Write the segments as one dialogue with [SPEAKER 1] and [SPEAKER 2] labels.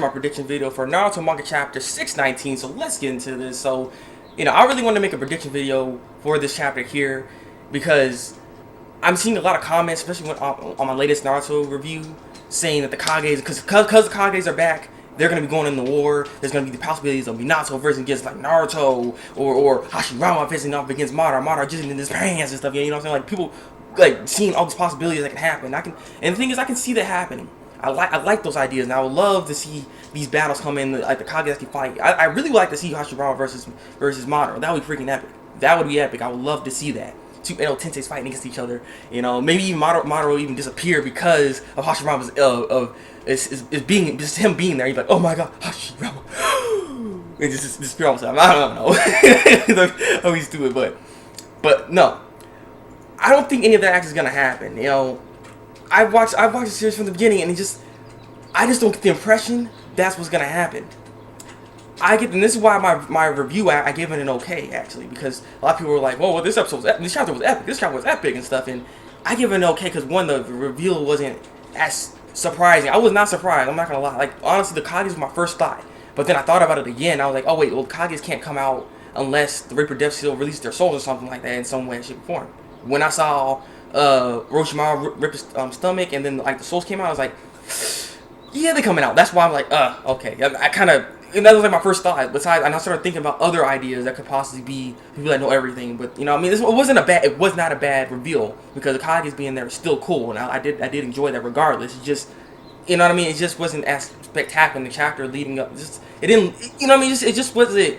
[SPEAKER 1] my prediction video for Naruto Manga Chapter 619. So let's get into this. So, I really want to make a prediction video for this chapter here because I'm seeing a lot of comments, especially on my latest Naruto review, saying that the Kages, because the Kages are back, they're going to be going in the war. There's going to be the possibilities of Minato versus against like Naruto or Hashirama facing off against Madara just in his pants and stuff. You know what I'm saying? Like people like seeing all these possibilities that can happen. And the thing is, I can see that happening. I like those ideas, and I would love to see these battles come in, like the Kages can fight. I really would like to see Hashirama versus Madara. That would be freaking epic. That would be epic. I would love to see that. Two Tenseis fighting against each other. Maybe even Madara will even disappear because of Hashirama's being just him being there. He's like, oh my god, Hashirama, and just disappear all the time. I don't know. Oh, he's stupid, but no, I don't think any of that actually is gonna happen. I watched the series from the beginning, and I just don't get the impression that's what's gonna happen. And this is why my review I gave it an okay actually, because a lot of people were like, "Whoa, this chapter was epic. This chapter was epic and stuff." And I give it an okay because one, the reveal wasn't as surprising. I was not surprised. I'm not gonna lie. Like honestly, the Kages was my first thought, but then I thought about it again. I was like, "Oh wait, well Kages can't come out unless the Reaper Death Seal released their souls or something like that in some way, shape, or form." When I saw Orochimaru rip his stomach and then like the souls came out, I was like, "Yeah, they're coming out." That's why I'm like, okay." I kind of. And that was like my first thought. Besides, and I started thinking about other ideas that could possibly be people that know everything. But it was not a bad reveal because the Kages being there is still cool, and I did enjoy that regardless. It just, it just wasn't as spectacular in the chapter leading up. It just wasn't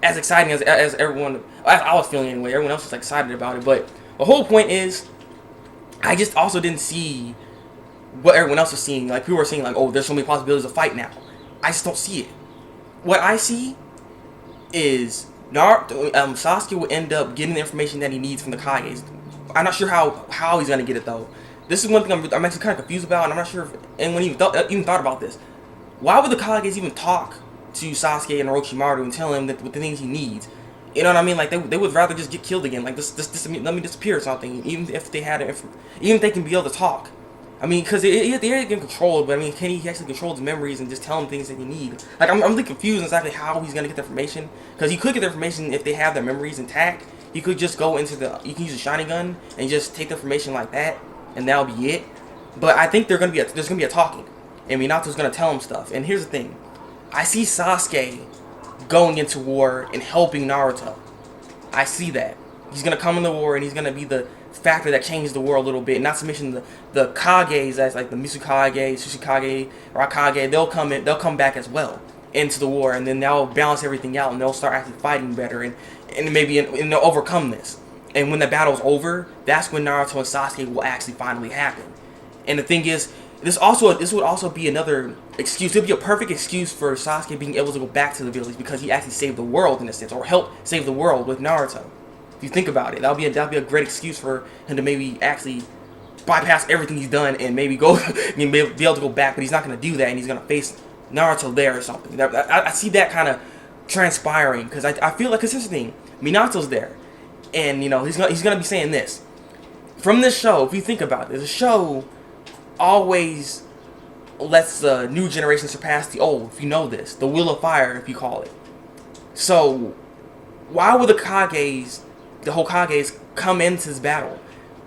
[SPEAKER 1] as exciting as everyone. I was feeling anyway. Everyone else was excited about it. But the whole point is, I just also didn't see what everyone else was seeing. Like people were saying, like, oh, there's so many possibilities of fight now. I just don't see it. What I see is Sasuke will end up getting the information that he needs from the Kages. I'm not sure how he's gonna get it though. This is one thing I'm actually kind of confused about, and I'm not sure if anyone even thought about this. Why would the Kages even talk to Sasuke and Orochimaru and tell him that with the things he needs? You know what I mean? Like they would rather just get killed again. Like this let me disappear or something. Even if they can be able to talk. I mean, because they can control it, but I mean, can he actually control his memories and just tell him things that he need? Like, I'm really confused exactly how he's gonna get the information. Because he could get the information if they have their memories intact. He could just go you can use a Sharingan and just take the information like that, and that'll be it. But I think there's gonna be a talking, and Minato's gonna tell him stuff. And here's the thing, I see Sasuke going into war and helping Naruto. I see that he's gonna come in the war and he's gonna be the factor that changes the world a little bit. Not to mention the Kages, that's like the Mizukage, Tsuchikage, Raikage, they'll come back as well into the war, and then they'll balance everything out and they'll start actually fighting better and maybe they'll overcome this. And when the battle's over, that's when Naruto and Sasuke will actually finally happen. And the thing is, this would also be another excuse. It would be a perfect excuse for Sasuke being able to go back to the village because he actually saved the world in a sense, or helped save the world with Naruto. If you think about it, that'll be a great excuse for him to maybe actually bypass everything he's done and maybe go be able to go back. But he's not going to do that, and he's going to face Naruto there or something. I see that kind of transpiring because I feel like, because here's the thing, Minato's there, and he's gonna be saying this from this show. If you think about it, the show always lets the new generation surpass the old. If you know this, the Wheel of Fire, if you call it. So why would the whole Kages come into this battle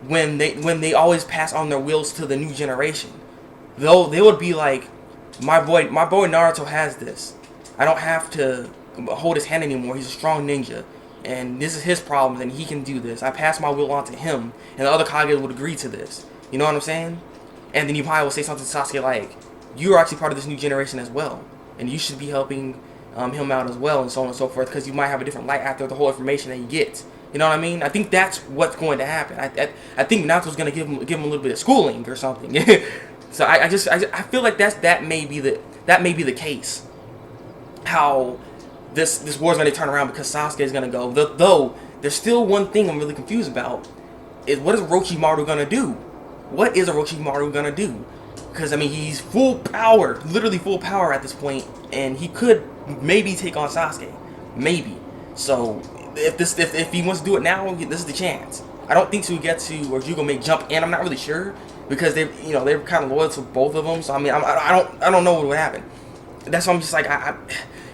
[SPEAKER 1] when they always pass on their wills to the new generation? Though they would be like, my boy Naruto has this. I don't have to hold his hand anymore. He's a strong ninja, and this is his problems, and he can do this. I pass my will on to him, and the other Kages would agree to this. You know what I'm saying? And then you probably will say something to Sasuke like, "You're actually part of this new generation as well, and you should be helping him out as well," and so on and so forth, because you might have a different light after the whole information that he gets. You know what I mean? I think that's what's going to happen. I think Minato's going to give him a little bit of schooling or something. So I feel like that may be the case. How this war's going to turn around because Sasuke is going to go. Though there's still one thing I'm really confused about, is what is Orochimaru going to do? What is Orochimaru going to do? Because I mean, he's full power, literally full power at this point, and he could maybe take on Sasuke, maybe. So if he wants to do it now, this is the chance. I don't think Suigetsu or Jugo may jump in. I'm not really sure because they're kind of loyal to both of them. So I mean, I don't know what would happen. that's why I'm just like,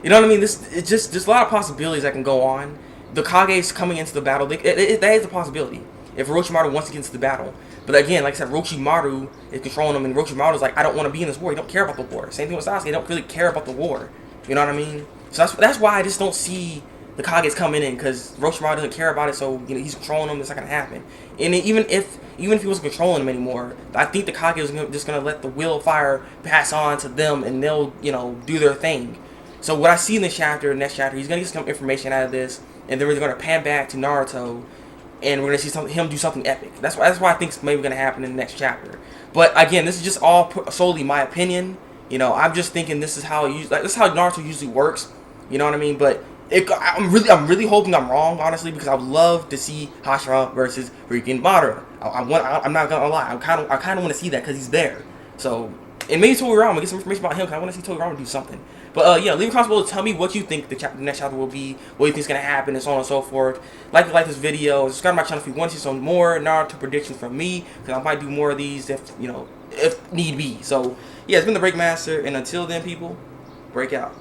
[SPEAKER 1] you know what I mean? It's just there's a lot of possibilities that can go on. The Kage's coming into the battle. That is a possibility if Orochimaru wants to get into the battle. But again, like I said, Orochimaru is controlling them, and Orochimaru's like, I don't want to be in this war. He don't care about the war. Same thing with Sasuke. They don't really care about the war. You know what I mean? So that's why I just don't see the Kage's coming in, because Orochimaru doesn't care about it. So he's controlling them. It's not gonna happen. And even if he wasn't controlling them anymore, I think the Kage is just gonna let the will of fire pass on to them, and they'll do their thing. So what I see in this chapter, next chapter, he's gonna get some information out of this, and then we're gonna pan back to Naruto, and we're gonna see him do something epic. That's why I think it's maybe gonna happen in the next chapter. But again, this is just all solely my opinion. I'm just thinking this is how this is how Naruto usually works. You know what I mean? But I'm really hoping I'm wrong, honestly, because I would love to see Hashira versus freaking Madara. I'm not gonna lie. I kind of want to see that because he's there. So, and maybe Tobirama, get some information about him, because I want to see Tobirama do something. But yeah, leave a comment below. Tell me what you think the next chapter will be, what you think is gonna happen, and so on and so forth. Like this video, subscribe to my channel if you want to see some more Naruto predictions from me, because I might do more of these if need be. So yeah, it's been the Thabreakmaster, and until then, people, break out.